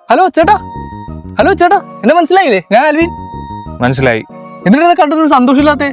Hello ചേട്ടാ, hello ചേട്ടാ, എന്നെ മനസ്സിലായില്ലേ? ഞാൻ ആൽവിൻ. മനസ്സിലായി. എന്തിനാ കണ്ടിട്ട് സന്തോഷമില്ലാത്തേ?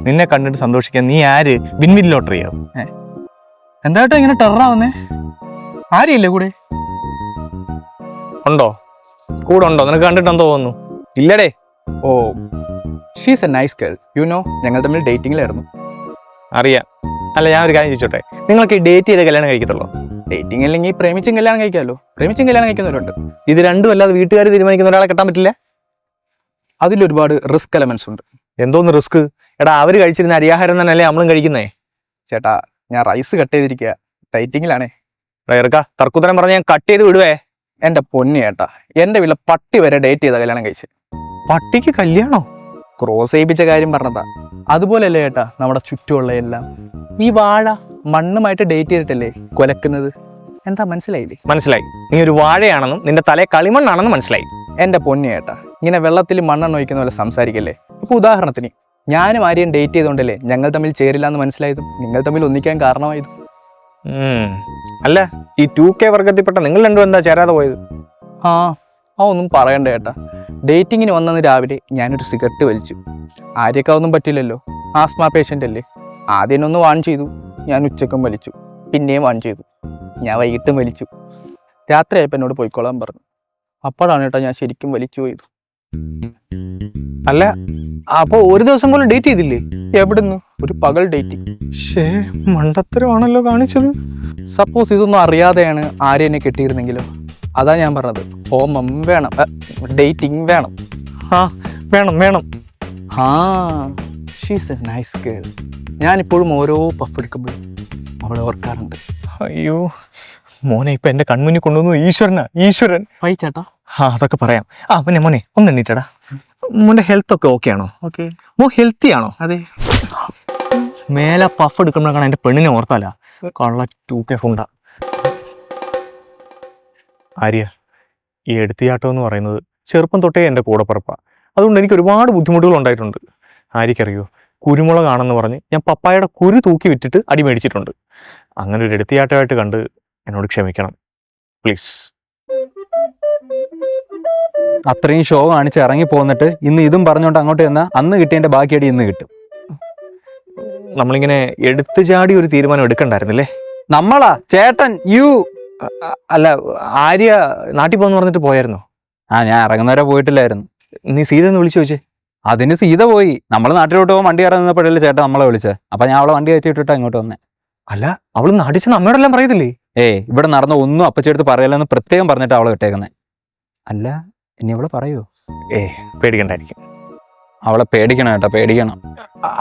നിന്നെ കണ്ടിട്ട് സന്തോഷിക്കാൻ നീ ആര്? വിൻവിൻ ലോട്ടറിയോ? എന്തായിട്ടോ ഇങ്ങനെ ടെററാവുന്നേ? ആരെയില്ലേ കൂടെ? ഉണ്ടോ? കൂടെ ഉണ്ടോ? നിനക്ക് കണ്ടിട്ടെന്തോ തോന്നുന്നു? ഇല്ലടേ. ഓ, she's a nice girl. You know, ഞങ്ങൾ തമ്മിൽ ഡേറ്റിംഗിലായിരുന്നു. അറിയാം. അല്ല, ഞാൻ ഒരു കാര്യം ചോദിച്ചോട്ടെ, നിങ്ങൾക്ക് ഈ ഡേറ്റ് ചെയ്ത് കല്യാണം കഴിക്കത്തുള്ളൂ? ഡേറ്റിംഗ് അല്ലെങ്കിൽ പ്രേമിച്ചും കല്യാണം കഴിക്കാമല്ലോ. പ്രേമിച്ചും കല്യാണം കഴിക്കുന്നവരുണ്ട്. ഇത് രണ്ടും അല്ലാതെ വീട്ടുകാർ തീരുമാനിക്കുന്ന ഒരാളെ കെട്ടാൻ പറ്റില്ല? അതിലൊരുപാട് റിസ്ക് എലമെന്റ്സ് ഉണ്ട്. എന്തോന്ന് റിസ്ക്? എടാ, അവര് കഴിച്ചിരുന്ന അരിയാഹാരം തന്നെയല്ലേ നമ്മളും കഴിക്കുന്നേ? ചേട്ടാ, ഞാൻ റൈസ് കട്ട് ചെയ്തിരിക്കുക, ഡൈറ്റിങ്ങിലാണേ. ഇറക്കാ തർക്കുത്തരം പറഞ്ഞ് ഞാൻ കട്ട് ചെയ്ത് വിടുവേ. എന്റെ പൊന്നു ചേട്ടാ, എന്റെ വീട്ടിലെ പട്ടി വരെ ഡേറ്റ് ചെയ്ത കല്യാണം കഴിച്ച്. പട്ടിക്ക് കല്യാണോ? ക്രോസ് ചെയ്യിപ്പിച്ച കാര്യം പറഞ്ഞതാ. അതുപോലെയല്ലേ ചേട്ടാ നമ്മുടെ ചുറ്റുമുള്ള എല്ലാം. ഈ വാഴ മണ്ണുമായിട്ട് ഡേറ്റ് ചെയ്തിട്ടല്ലേ കുലക്കുന്നത്. എന്താ മനസ്സിലായില്ലേ? മനസ്സിലായി. നീ ഒരു വാഴയാണെന്നും നിന്റെ തലയെ കളിമണ്ണാണെന്നും മനസ്സിലായി. എന്റെ പൊന്നു ചേട്ടാ, ഇങ്ങനെ വെള്ളത്തിൽ മണ്ണെണ്ണ ഒഴിക്കുന്ന പോലെ സംസാരിക്കല്ലേ. ഇപ്പൊ ഉദാഹരണത്തിന് ഞാനും ആരെയും ഡേറ്റ് ചെയ്തോണ്ടല്ലേ ഞങ്ങൾ തമ്മിൽ ചേരില്ല എന്ന് മനസ്സിലായതും നിങ്ങൾ തമ്മിൽ ഒന്നിക്കാൻ കാരണമായതും. അല്ല, ഈ 2K വർഗത്തിൽപ്പെട്ട നിങ്ങൾ രണ്ടും എന്താ ചേരാതെ പോയത്? ഒന്നും പറയണ്ട ചേട്ടാ. ഡേറ്റിങ്ങിന് വന്നെന്ന് രാവിലെ ഞാനൊരു സിഗരറ്റ് വലിച്ചു. ആര്യക്ക് അതൊന്നും പറ്റില്ലല്ലോ, ആസ്മ പേഷ്യൻ്റ് അല്ലേ. ആദ്യം ഒന്ന് വാൺ ചെയ്തു, ഞാൻ ഉച്ചക്കും വലിച്ചു, പിന്നെയും വാൺ ചെയ്തു, ഞാൻ വൈകിട്ടും വലിച്ചു. രാത്രിയായപ്പോൾ എന്നോട് പോയിക്കോളാൻ പറഞ്ഞു. അപ്പോഴാണ് കേട്ടോ ഞാൻ ശരിക്കും വലിച്ചു പോയത്. അല്ല, അപ്പൊ ഒരു ദിവസം പോലും ഡേറ്റ് ചെയ്തില്ലേ? എവിടുന്ന്? ഒരു പകൽ ഡേറ്റിംഗ്. മണ്ടത്തരമാണല്ലോ കാണിച്ചത്. സപ്പോസ് ഇതൊന്നും അറിയാതെയാണ് ആര്യ എന്നെ കിട്ടിയിരുന്നെങ്കിലോ? അതാ ഞാൻ പറഞ്ഞത്, ഹോമം വേണം, ഡേറ്റിംഗ് വേണം. വേണം വേണം. She's a nice girl. ഞാനിപ്പോഴും ഓരോ പഫ് എടുക്കുമ്പോഴും അവളെ ഓർക്കാറുണ്ട്. അയ്യോ മോനെ, ഇപ്പൊ എന്റെ കൺമുന്നിൽ കൊണ്ടുവന്നു ഈശ്വരൻ. ചേട്ടാ, അതൊക്കെ പറയാം. മോനെ ഒന്ന് എണ്ണീറ്റടാ. മോന്റെ ഹെൽത്ത് ഒക്കെ ഓക്കെ ആണോ? ഓക്കെ. മോ ഹെൽത്തി ആണോ? അതെ. മേലെ പഫ് എടുക്കുമ്പോഴാണ് എന്റെ പെണ്ണിനെ ഓർത്താല. കള്ള 2K ഫുണ്ട. ആര്യ, ഈ എടുത്തിയാട്ടം എന്ന് പറയുന്നത് ചെറുപ്പം തൊട്ടേ എൻ്റെ കൂടപ്പിറപ്പാ. അതുകൊണ്ട് എനിക്ക് ഒരുപാട് ബുദ്ധിമുട്ടുകൾ ഉണ്ടായിട്ടുണ്ട്. ആര്യക്കറിയോ, കുരുമുളകാണെന്ന് പറഞ്ഞ് ഞാൻ പപ്പായയുടെ കുരു തൂക്കി വിറ്റിട്ട് അടി മേടിച്ചിട്ടുണ്ട്. അങ്ങനെ ഒരു എടുത്തിയാട്ടമായിട്ട് കണ്ട് എന്നോട് ക്ഷമിക്കണം പ്ലീസ്. അത്രയും ഷോ കാണിച്ച് ഇറങ്ങി പോന്നിട്ട് ഇന്ന് ഇതും പറഞ്ഞോണ്ട് അങ്ങോട്ട് ചെന്നാൽ അന്ന് കിട്ടിയതിന്റെ ബാക്കിയടി ഇന്ന് കിട്ടും. നമ്മളിങ്ങനെ എടുത്തു ചാടി ഒരു തീരുമാനം എടുക്കണ്ടായിരുന്നില്ലേ? നമ്മളാ ചേട്ടൻ അല്ല, ആര്യ നാട്ടിൽ പോന്ന് പറഞ്ഞിട്ട് പോയായിരുന്നോ? ഞാൻ ഇറങ്ങുന്നവരെ പോയിട്ടില്ലായിരുന്നു. നീ സീത എന്ന് വിളിച്ചു ചോദിച്ചേ? അതിന് സീത പോയി. നമ്മൾ നാട്ടിലോട്ട് പോകാൻ വണ്ടി കയറാൻ നിന്നപ്പോഴല്ലേ ചേട്ടൻ നമ്മളെ വിളിച്ചത്. അപ്പൊ ഞാൻ അവളെ വണ്ടി കയറ്റിയിട്ടാ ഇങ്ങോട്ട് വന്നേ. അല്ല, അവള് നാട്ടിൽ നമ്മയോടെല്ലാം പറയത്തില്ലേ? ഇവിടെ നടന്ന ഒന്നും അപ്പച്ചെടുത്ത് പറയലെന്ന് പ്രത്യേകം പറഞ്ഞിട്ട് അവളെ വിട്ടേക്കുന്നേ. അല്ല, ഇനി അവളെ പറയോ? പേടിക്കണ്ടായിരിക്കും. അവളെ പേടിക്കണം കേട്ടോ, പേടിക്കണം.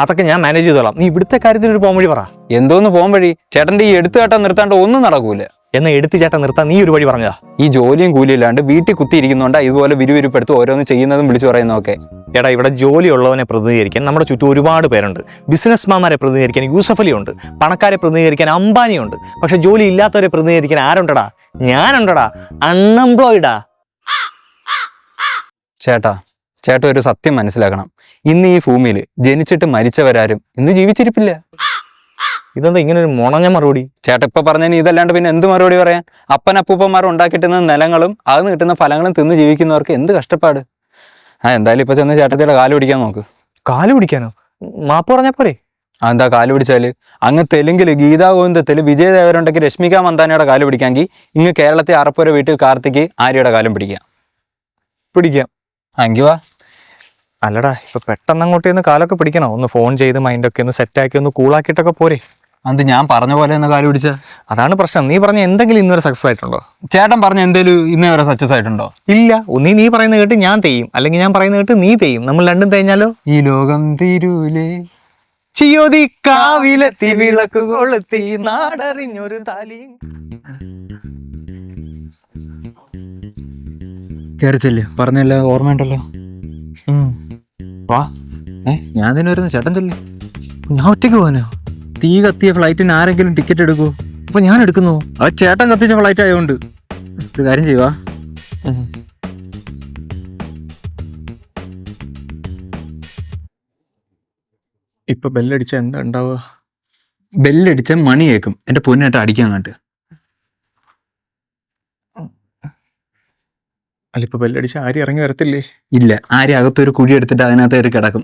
അതൊക്കെ ഞാൻ മാനേജ് ചെയ്തോളാം. നീ ഇവിടുത്തെ കാര്യത്തിൽ ഒരു പോകാൻ വഴി പറ. എന്തോന്ന് പോകാൻ വഴി? ചേട്ടൻ്റെ ഈ എടുത്തു കേട്ടാ നിർത്താണ്ട് ഒന്നും നടക്കൂല. എന്നാ എടുത്തു ചേട്ടൻ നിർത്താൻ നീ ഒരു വഴി പറഞ്ഞതാ. ഈ ജോലിയും കൂലിയും ഇല്ലാണ്ട് വീട്ടിൽ കുത്തിയിരിക്കുന്നുണ്ടാ ഇതുപോലെ വിരുവിരുപ്പെടുത്ത് ഓരോന്ന് ചെയ്യുന്നതും വിളിച്ചു പറയുന്നതൊക്കെ. എടാ, ഇവിടെ ജോലി ഉള്ളവനെ പ്രതിനിധീകരിക്കാൻ നമ്മുടെ ചുറ്റും ഒരുപാട് പേരുണ്ട്. ബിസിനസ്മാൻമാരെ പ്രതിനിധീകരിക്കാൻ യൂസഫ് അലി ഉണ്ട്, പണക്കാരെ പ്രതിനിധീകരിക്കാൻ അംബാനിയുണ്ട്. പക്ഷെ ജോലി ഇല്ലാത്തവരെ പ്രതിനിധീകരിക്കാൻ ആരുണ്ടടാ? ഞാനുണ്ടടാ, അൺഎംപ്ലോയിഡാ. ചേട്ടാ ഒരു സത്യം മനസ്സിലാക്കണം. ഇന്ന് ഈ ഭൂമിയിൽ ജനിച്ചിട്ട് മരിച്ചവരാരും ഇന്ന് ജീവിച്ചിരിപ്പില്ല. ഇതെന്താ ഇങ്ങനെ ഒരു മുണഞ്ഞ മറുപടി? ചേട്ടൻ ഇപ്പൊ പറഞ്ഞതിന് ഇതല്ലാണ്ട് പിന്നെ എന്ത് മറുപടി പറയാൻ? അപ്പനപ്പൂപ്പന്മാർ ഉണ്ടാക്കിട്ടുന്ന നിലങ്ങളും അതിന് കിട്ടുന്ന ഫലങ്ങളും തിന്ന് ജീവിക്കുന്നവർക്ക് എന്ത് കഷ്ടപ്പാട്. എന്തായാലും ഇപ്പൊ ചെന്ന് ചേട്ടത്തിയുടെ കാല് പിടിക്കാൻ നോക്ക്. കാല് പിടിക്കാനോ? മാപ്പ് പറഞ്ഞാ പോരെ? എന്താ കാല് പിടിച്ചാല്? അങ്ങ് തെലുങ്കില് ഗീതാ ഗോവിന്ദത്തില് വിജയ് ദേവരുണ്ടെങ്കിൽ രശ്മിക മന്ദാനയുടെ കാല് പിടിക്കാമെങ്കിൽ ഇങ്ങ് കേരളത്തെ അറപ്പുര വീട്ടിൽ കാർത്തിക്ക് ആര്യയുടെ കാലും പിടിക്കാം. എങ്കിൽ വാ. അല്ലടാ, ഇപ്പൊ പെട്ടെന്ന് അങ്ങോട്ടേന്ന് കാലൊക്കെ പിടിക്കണോ? ഒന്ന് ഫോൺ ചെയ്ത് മൈൻഡൊക്കെ ഒന്ന് സെറ്റാക്കി ഒന്ന് കൂളാക്കിയിട്ടൊക്കെ പോരെ? അത് ഞാൻ പറഞ്ഞ പോലെ ഒന്ന് കാല് പിടിച്ച. അതാണ് പ്രശ്നം. നീ പറഞ്ഞ എന്തെങ്കിലും ഇന്നുവരെ സക്സസ് ആയിട്ടുണ്ടോ? ചേട്ടൻ പറഞ്ഞ എന്തെങ്കിലും ഇന്നേ വരെ സക്സസ് ആയിട്ടുണ്ടോ? ഇല്ല. നീ പറയുന്ന കേട്ട് ഞാൻ തെയ്യും, അല്ലെങ്കിൽ ഞാൻ പറയുന്ന കേട്ട് നീ തെയ്യും. നമ്മൾ രണ്ടും തേഞ്ഞാലോ? ഈ ലോകം തീരൂലേ ചിയോതി കാവിലെത്തി വിളക്ക് കൊളുത്തി നാടറിഞ്ഞൊരു താലിയും. കേറിച്ചല്ലേ പറഞ്ഞല്ലോ, ഓർമ്മയുണ്ടല്ലോ. വാ. ഞാൻ തന്നെ വരുന്നു. ചേട്ടൻ ചെല്ലേ. ഞാൻ ഒറ്റയ്ക്ക് പോകാനോ? തീ കത്തിയ ഫ്ലൈറ്റിന് ആരെങ്കിലും ടിക്കറ്റ് എടുക്കൂ? അപ്പൊ ഞാൻ എടുക്കുന്നു. ചേട്ടൻ കത്തിച്ച ഫ്ലൈറ്റ് ആയതുകൊണ്ട് ഒരു കാര്യം ചെയ്യുവാ. ഇപ്പൊ ബെല്ലടിച്ച എന്താ ഉണ്ടാവുക? ബെല്ലടിച്ച മണി കേൾക്കും. എന്റെ പൊന്നിട്ട് അടിക്കാൻ കണ്ട്. അല്ല ഇപ്പൊ ബെല്ലടിച്ച് ആരി ഇറങ്ങി വരത്തില്ലേ? ഇല്ല, ആര്യ അകത്തൊരു കുഴി എടുത്തിട്ട് അതിനകത്ത് കയറി കിടക്കും.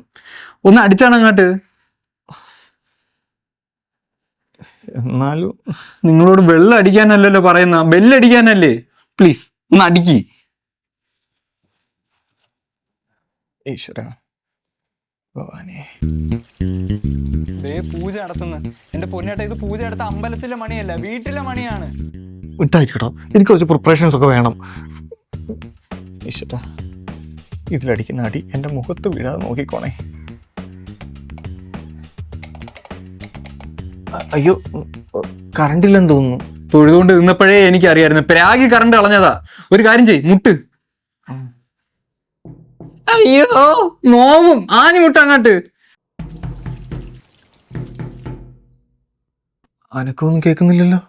ഒന്ന് അടിച്ചാണ് അങ്ങോട്ട്. എന്നാലും നിങ്ങളോട് വെള്ളം അടിക്കാനല്ലല്ലോ പറയുന്ന, ബെല്ലടിക്കാനല്ലേ. പ്ലീസ് ഒന്ന് അടിക്കി. ഈശ്വര ഭഗവാനേ. പൂജ നടത്തുന്ന എന്റെ പൊന്നേട്ട, ഇത് പൂജ നടത്ത അമ്പലത്തിലെ മണിയല്ല, വീട്ടിലെ മണിയാണ്. വിട്ടായിട്ടോ, എനിക്ക് കുറച്ച് പ്രിപ്പറേഷൻസ് ഒക്കെ വേണം. ഈശ്വര, ഇതിലടിക്കുന്ന അടി എൻ്റെ മുഖത്ത് വീഴാതെ നോക്കിക്കോണേ. അയ്യോ, കറണ്ടില്ലെന്ന് തോന്നുന്നു. തൊഴുതുകൊണ്ട് നിന്നപ്പോഴേ എനിക്കറിയായിരുന്നു, പ്രാഗി കറണ്ട് കളഞ്ഞതാ. ഒരു കാര്യം ചെയ്, മുട്ട്. അയ്യോ നോവും, ആഞ്ഞു മുട്ട അങ്ങോട്ട്. അനക്കൊന്നും കേൾക്കുന്നില്ലല്ലോ.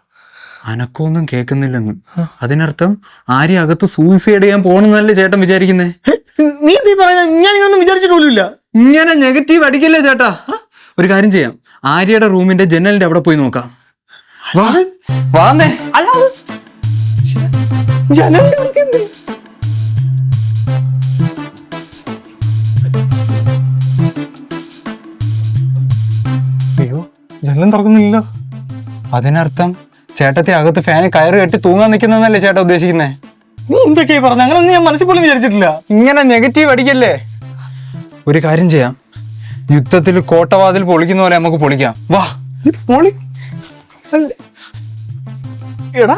അനക്കൊന്നും കേൾക്കുന്നില്ലെന്ന് അതിനർത്ഥം ആര്യ അകത്ത് സൂയിസൈഡ് ചെയ്യാൻ പോണെന്നല്ലേ ചേട്ടൻ വിചാരിക്കുന്നേ? നീ എന്ത് പറയുക? ഞാൻ ഇങ്ങനൊന്നും വിചാരിച്ചിട്ട് പോലുമില്ല. ഇങ്ങനെ നെഗറ്റീവ് അടിക്കല്ലേ ചേട്ടാ. ഒരു കാര്യം ചെയ്യാം, ആര്യയുടെ റൂമിന്റെ ജനലിന്റെ അവിടെ പോയി നോക്കാം. വാന്നേ. അയ്യോ, ജനലും തുറക്കുന്നില്ലല്ലോ. അതിനർത്ഥം ചേട്ടത്തെ അകത്ത് ഫാന് കയറ് കെട്ടി തൂങ്ങാൻ നിൽക്കുന്നല്ലേ ചേട്ടാ ഉദ്ദേശിക്കുന്നേ? നീ എന്തൊക്കെയാ പറഞ്ഞ? അങ്ങനൊന്നും ഞാൻ മനസ്സിൽ പോലും വിചാരിച്ചിട്ടില്ല. ഇങ്ങനെ നെഗറ്റീവ് അടിക്കല്ലേ. ഒരു കാര്യം ചെയ്യാം, യുദ്ധത്തിൽ കോട്ടവാതിൽ പൊളിക്കുന്ന പോലെ നമുക്ക് പൊളിക്കാം. വാ പൊളി. എടാ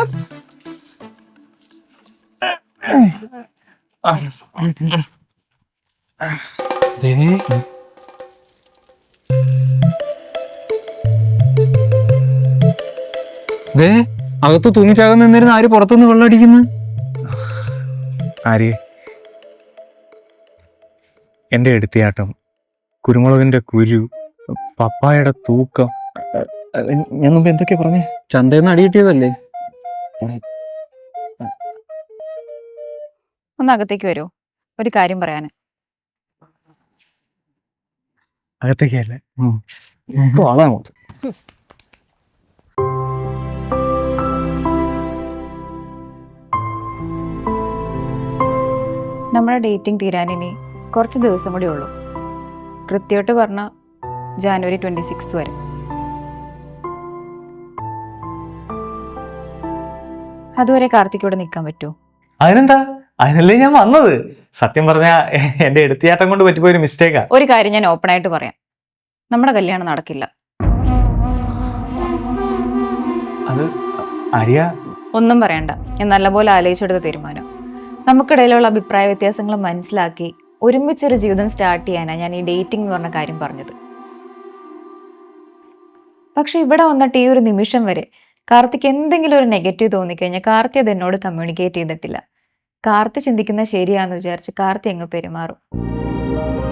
അകത്ത് തൂങ്ങിച്ചാകാൻ നിന്നിരുന്ന ആര് പുറത്തുനിന്ന് വെള്ളം അടിക്കുന്നു? ആര്യ, എൻ്റെ എടുത്തിയാട്ടം, കുരുമുളകിന്റെ കുരു, പപ്പായയുടെ തൂക്കം, ഞാൻ മുമ്പ് എന്തൊക്കെയാ പറഞ്ഞേ? ചന്തയെന്ന് അടി കിട്ടിയതല്ലേ? ഒന്ന് അകത്തേക്ക് വരൂ, ഒരു കാര്യം പറയാന്. അകത്തേക്കല്ലേ? നമ്മുടെ ഡേറ്റിംഗ് തീരാൻ ഇനി കുറച്ച് ദിവസം കൂടി ഉള്ളൂ. കൃത്യമായിട്ട് പറഞ്ഞ ജാനുവരി 26 വരെ. അതുവരെ കാർത്തികോടെ നിൽക്കാൻ പറ്റുമോ? അതിനെന്താ, അതിനല്ലേ ഞാൻ വന്നത്. സത്യം പറഞ്ഞാ എന്റെ എടുത്തിയാട്ടം കൊണ്ട് പറ്റിപ്പോയൊരു മിസ്റ്റേക്കാ. ഒരു കാര്യം ഞാൻ ഓപ്പൺ ആയിട്ട് പറയാം, നമ്മുടെ കല്യാണം നടക്കില്ല. അത് ആര്യ, ഒന്നും പറയണ്ട, ഞാൻ നല്ലപോലെ ആലോചിച്ചെടുത്ത തീരുമാനം. നമുക്കിടയിലുള്ള അഭിപ്രായ വ്യത്യാസങ്ങൾ മനസ്സിലാക്കി ഒരുമിച്ചൊരു ജീവിതം സ്റ്റാർട്ട് ചെയ്യാനാണ് ഞാൻ ഈ ഡേറ്റിംഗ് എന്ന് പറഞ്ഞ കാര്യം പറഞ്ഞത്. പക്ഷെ ഇവിടെ വന്നിട്ട് ഈ ഒരു നിമിഷം വരെ കാർത്തിക് എന്തെങ്കിലും ഒരു നെഗറ്റീവ് തോന്നിക്കഴിഞ്ഞാൽ കാർത്തി അത് എന്നോട് കമ്മ്യൂണിക്കേറ്റ് ചെയ്തിട്ടില്ല. കാർത്തി ചിന്തിക്കുന്ന ശരിയാന്ന് വിചാരിച്ച് കാർത്തി അങ്ങ് പെരുമാറും.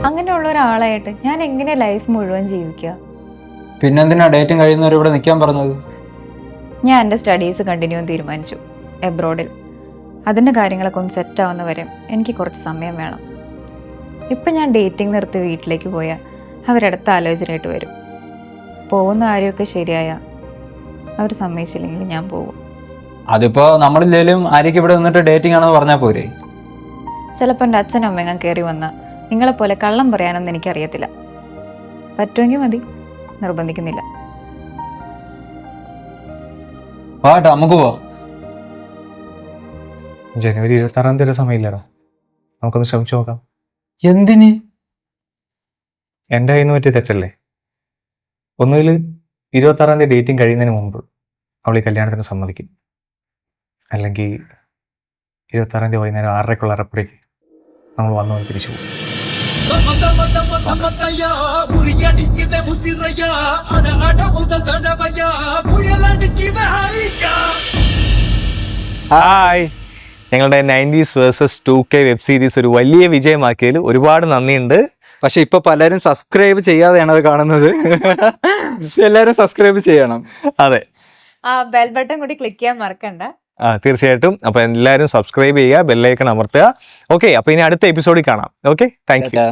അങ്ങനെയുള്ള ഒരാളായിട്ട് ഞാൻ എങ്ങനെ ലൈഫ് മുഴുവൻ ജീവിക്കുക? പിന്നെന്തിനാ ഡേറ്റും കഴിയുന്നവർ ഇവിടെ നിൽക്കാൻ പറഞ്ഞത്? ഞാൻ എൻ്റെ സ്റ്റഡീസ് കണ്ടിന്യൂ ചെയ്യാൻ തീരുമാനിച്ചു എബ്രോഡിൽ. അതിൻ്റെ കാര്യങ്ങളൊക്കെ ഒന്ന് സെറ്റ് ആവുന്ന വരെ എനിക്ക് കുറച്ച് സമയം വേണം. ഇപ്പം ഞാൻ ഡേറ്റിംഗ് നിർത്തി വീട്ടിലേക്ക് പോയാൽ അവരടുത്ത ആലോചനയായിട്ട് വരും. പോകുന്ന കാര്യമൊക്കെ ശരിയായ അവർ സമ്മതിച്ചില്ലെങ്കിൽ ഞാൻ പോകും. അതിപ്പോ നമ്മളില്ലേലും ആര്യക്ക് ഇവിടെ നിന്നിട്ട് ഡേറ്റിംഗ് ആണെന്ന് പറഞ്ഞാൽ പോരെ? ചിലപ്പോൾ എൻ്റെ അച്ഛനും അമ്മയും കയറി വന്നാൽ നിങ്ങളെപ്പോലെ കള്ളം പറയാനൊന്നും എനിക്കറിയത്തില്ല. പറ്റുമെങ്കിൽ മതി, നിർബന്ധിക്കുന്നില്ല. പാട്ടാ നമുക്ക് പോവാം. ജനുവരി 26 തീയതി സമയമില്ലടാ, നമുക്കൊന്ന് ശ്രമിച്ചു നോക്കാം. എന്തിന്? എൻ്റെ കയ്യിൽ നിന്ന് പറ്റിയ തെറ്റല്ലേ? ഒന്നുകിൽ 26 തീയതി ഡേറ്റിംഗ് കഴിയുന്നതിന് മുമ്പ് അവൾ ഈ കല്യാണത്തിന് സമ്മതിക്കും, അല്ലെങ്കിൽ 26 തീയതി വൈകുന്നേരം 6:30 അറപ്പടേക്ക് നമ്മൾ വന്നു തിരിച്ചു പോകും. ഹായ്, ഞങ്ങളുടെ 90s versus 2K web series ഒരു വലിയ വിജയമാക്കിയതിൽ ഒരുപാട് നന്ദിയുണ്ട്. പക്ഷെ ഇപ്പൊ പലരും സബ്സ്ക്രൈബ് ചെയ്യാതെയാണ് അത് കാണുന്നത്. എല്ലാരും സബ്സ്ക്രൈബ് ചെയ്യണം. അതെ, ആ ബെൽ ബട്ടൺ കൂടി ക്ലിക്ക് ചെയ്യാൻ മറക്കണ്ട. തീർച്ചയായിട്ടും. അപ്പൊ എല്ലാവരും സബ്സ്ക്രൈബ് ചെയ്യുക, ബെല്ലൈക്കൺ അമർത്തുക. ഓക്കെ, അപ്പൊ ഇനി അടുത്ത എപ്പിസോഡിൽ കാണാം. Okay, thank you.